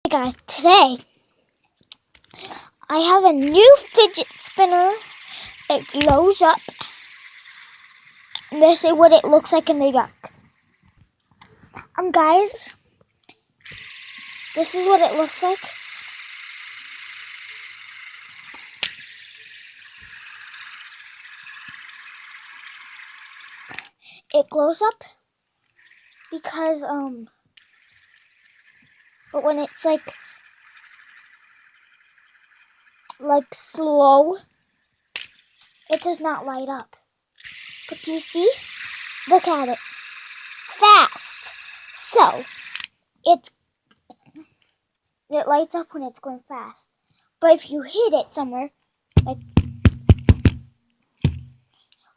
Hey guys, today I have a new fidget spinner. It glows up. And this is what it looks like in the dark. Guys, this is what it looks like. It glows up because but when it's like slow, it does not light up. But do you see? Look at it. It's fast. So it lights up when it's going fast. But if you hit it somewhere,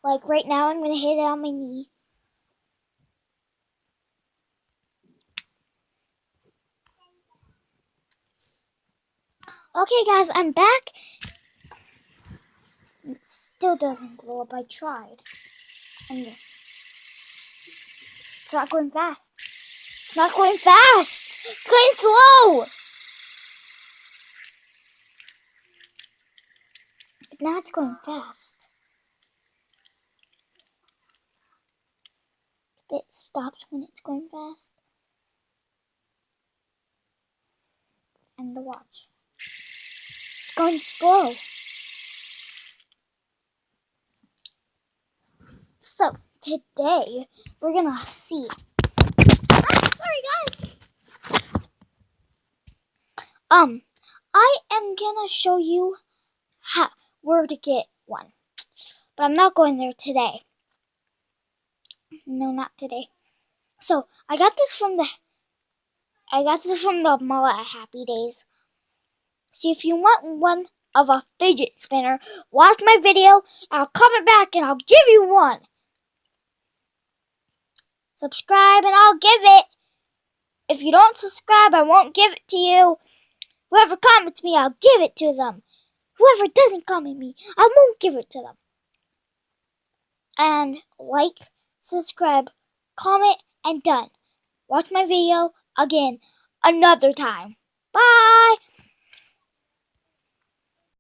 like right now, I'm gonna hit it on my knee. Okay, guys, I'm back. It still doesn't glow up. I tried. And it's not going fast. It's not going fast. It's going slow. But now it's going fast. It stops when it's going fast. And the watch. It's going slow. So, today, we're gonna see. Sorry, guys. I am gonna show you where to get one. But I'm not going there today. No, not today. So, I got this from the mall at Happy Days. So if you want one of a fidget spinner, watch my video, I'll comment back and I'll give you one. Subscribe and I'll give it. If you don't subscribe, I won't give it to you. Whoever comments me, I'll give it to them. Whoever doesn't comment me, I won't give it to them. And like, subscribe, comment, and done. Watch my video again another time. Bye!